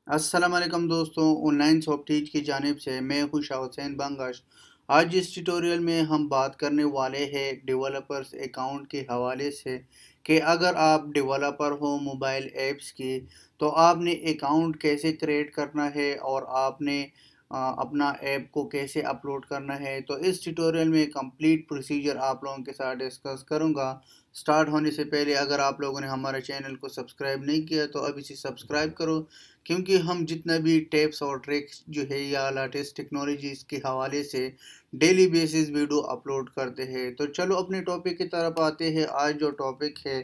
अस्सलाम वालेकुम दोस्तों, ऑनलाइन शॉप टीच की जानिब से मैं हूं शाह हुसैन बंगश। आज इस ट्यूटोरियल में हम बात करने वाले हैं डेवलपर्स अकाउंट के हवाले से कि अगर आप डेवलपर हो मोबाइल ऐप्स की तो आपने अकाउंट कैसे क्रिएट करना है और आपने अपना ऐप को कैसे अपलोड करना है। तो इस ट्यूटोरियल में कंप्लीट प्रोसीजर आप लोगों के साथ डिस्कस करूंगा। स्टार्ट होने से पहले अगर आप लोगों ने हमारे चैनल को सब्सक्राइब नहीं किया तो अब इसे सब्सक्राइब करो, क्योंकि हम जितना भी टिप्स और ट्रिक्स जो है या लेटेस्ट टेक्नोलॉजीज़ के हवाले से डेली बेसिस वीडियो अपलोड करते हैं। तो चलो अपने टॉपिक की तरफ आते हैं। आज जो टॉपिक है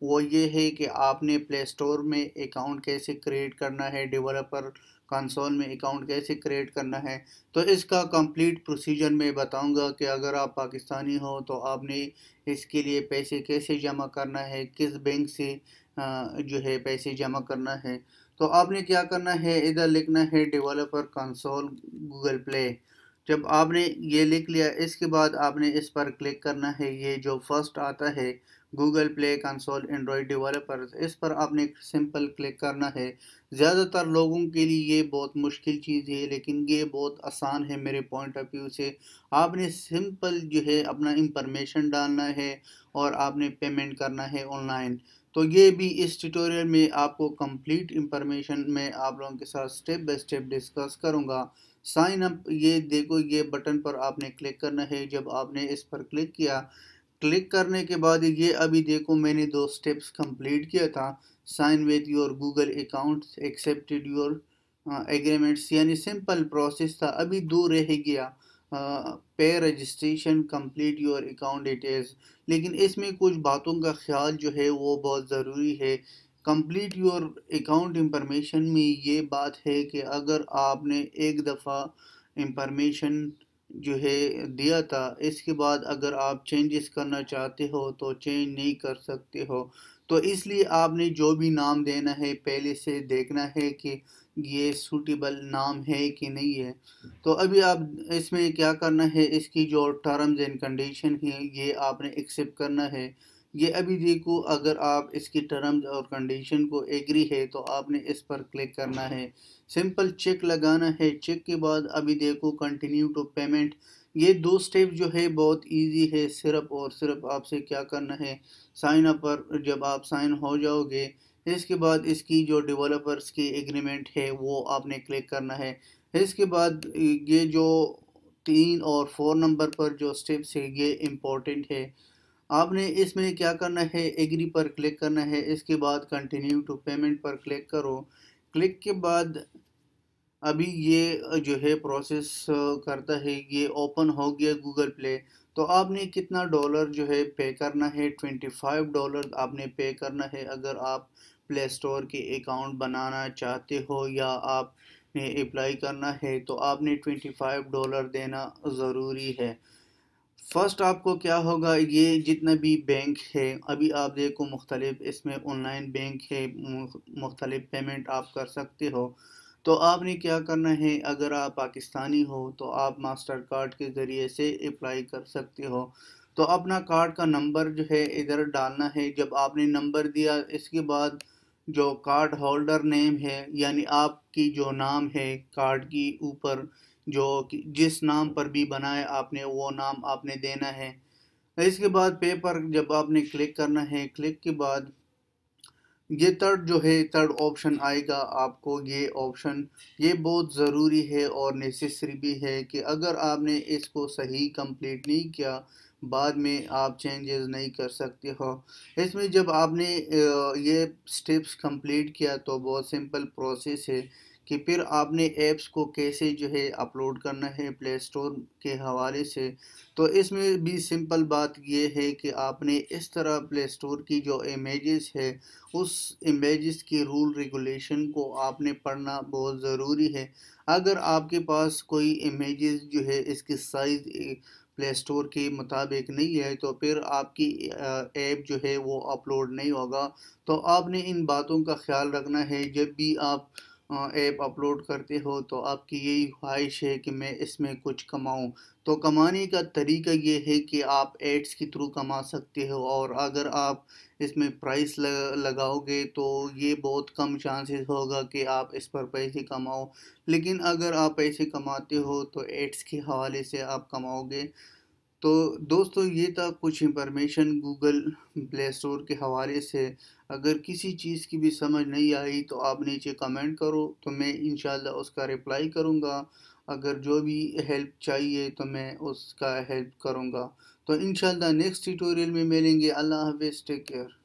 वो ये है कि आपने प्ले स्टोर में अकाउंट कैसे क्रिएट करना है, डेवलपर कंसोल में अकाउंट कैसे क्रिएट करना है। तो इसका कंप्लीट प्रोसीजर मैं बताऊंगा कि अगर आप पाकिस्तानी हो तो आपने इसके लिए पैसे कैसे जमा करना है, किस बैंक से जो है पैसे जमा करना है। तो आपने क्या करना है, इधर लिखना है डेवलपर कंसोल गूगल प्ले। जब आपने ये लिख लिया इसके बाद आपने इस पर क्लिक करना है। ये जो फर्स्ट आता है Google play console Android developer, इस पर आपने सिंपल क्लिक करना है। ज़्यादातर लोगों के लिए ये बहुत मुश्किल चीज़ है, लेकिन ये बहुत आसान है मेरे पॉइंट ऑफ व्यू से। आपने सिंपल जो है अपना इंफॉर्मेशन डालना है और आपने पेमेंट करना है ऑनलाइन। तो ये भी इस ट्यूटोरियल में आपको कंप्लीट इंफॉर्मेशन मैं आप लोगों के साथ स्टेप बाय स्टेप डिस्कस करूंगा। साइन अप, ये देखो ये बटन पर आपने क्लिक करना है। जब आपने इस पर क्लिक किया, क्लिक करने के बाद ये अभी देखो मैंने 2 स्टेप्स कंप्लीट किया था। Sign with your Google account, accepted your agreements, यानी सिंपल प्रोसेस था। अभी 2 रह गया, pay registration, complete your account details. लेकिन इसमें कुछ बातों का ख्याल जो है वो बहुत ज़रूरी है। कंप्लीट योर अकाउंट इंफॉर्मेशन में ये बात है कि अगर आपने एक दफ़ा इंफॉर्मेशन जो है दिया था, इसके बाद अगर आप चेंजेस करना चाहते हो तो चेंज नहीं कर सकते हो। तो इसलिए आपने जो भी नाम देना है पहले से देखना है कि ये सूटेबल नाम है कि नहीं है। तो अभी आप इसमें क्या करना है, इसकी जो टर्म्स एंड कंडीशन है ये आपने एक्सेप्ट करना है। ये अभी देखो अगर आप इसकी टर्म्स और कंडीशन को एग्री है तो आपने इस पर क्लिक करना है, सिंपल चेक लगाना है। चेक के बाद अभी देखो कंटिन्यू टू पेमेंट। ये 2 स्टेप जो है बहुत इजी है। सिर्फ और सिर्फ आपसे क्या करना है, साइन अप पर जब आप साइन हो जाओगे इसके बाद इसकी जो डेवलपर्स की एग्रीमेंट है वो आपने क्लिक करना है। इसके बाद ये जो 3 और 4 नंबर पर जो स्टेप्स है ये इम्पोर्टेंट है। आपने इसमें क्या करना है, एग्री पर क्लिक करना है। इसके बाद कंटिन्यू टू पेमेंट पर क्लिक करो। क्लिक के बाद अभी ये जो है प्रोसेस करता है। ये ओपन हो गया गूगल प्ले। तो आपने कितना डॉलर जो है पे करना है, $25 आपने पे करना है अगर आप प्ले स्टोर के अकाउंट बनाना चाहते हो या आपने अप्लाई करना है तो आपने $25 देना ज़रूरी है। फर्स्ट आपको क्या होगा, ये जितना भी बैंक है अभी आप देखो मुख्तलिफ इसमें ऑनलाइन बैंक है, मुख्तलिफ पेमेंट आप कर सकते हो। तो आपने क्या करना है, अगर आप पाकिस्तानी हो तो आप मास्टर कार्ड के ज़रिए से अप्लाई कर सकते हो। तो अपना कार्ड का नंबर जो है इधर डालना है। जब आपने नंबर दिया इसके बाद जो कार्ड होल्डर नेम है, यानी आपकी जो नाम है कार्ड की ऊपर, जो जिस नाम पर भी बनाए आपने वो नाम आपने देना है। इसके बाद पे पर जब आपने क्लिक करना है, क्लिक के बाद ये थर्ड जो है थर्ड ऑप्शन आएगा आपको। ये ऑप्शन ये बहुत ज़रूरी है और नेसेसरी भी है कि अगर आपने इसको सही कंप्लीट नहीं किया बाद में आप चेंजेस नहीं कर सकते हो। इसमें जब आपने ये स्टेप्स कंप्लीट किया तो बहुत सिंपल प्रोसेस है कि फिर आपने ऐप्स को कैसे जो है अपलोड करना है प्ले स्टोर के हवाले से। तो इसमें भी सिंपल बात ये है कि आपने इस तरह प्ले स्टोर की जो इमेजेस है उस इमेजेस की रूल रेगुलेशन को आपने पढ़ना बहुत ज़रूरी है। अगर आपके पास कोई इमेजेस जो है इसकी साइज़ प्ले स्टोर के मुताबिक नहीं है तो फिर आपकी ऐप जो है वो अपलोड नहीं होगा। तो आपने इन बातों का ख्याल रखना है जब भी आप ایپ اپلوڈ کرتے ہو تو آپ کی یہی خواہش ہے کہ میں اس میں کچھ کماؤں، تو کمانے کا طریقہ یہ ہے کہ آپ ایڈز کے تھرو کما سکتے ہو، اور اگر آپ اس میں پرائس لگاؤ گے تو یہ بہت کم چانسز ہوگا کہ آپ اس پر پیسے کماؤ، لیکن اگر آپ پیسے کماتے ہو تو ایڈز کے حوالے سے آپ کماؤ گے۔ تو دوستو یہ تھا کچھ انفارمیشن گوگل پلے اسٹور کے حوالے سے۔ اگر کسی چیز کی بھی سمجھ نہیں آئی تو آپ نیچے کمنٹ کرو، تو میں انشاءاللہ اس کا رپلائی کروں گا۔ اگر جو بھی ہیلپ چاہیے تو میں اس کا ہیلپ کروں گا۔ تو انشاءاللہ نیکسٹ ٹیوٹوریل میں ملیں گے۔ اللہ حافظ، ٹیک کیئر۔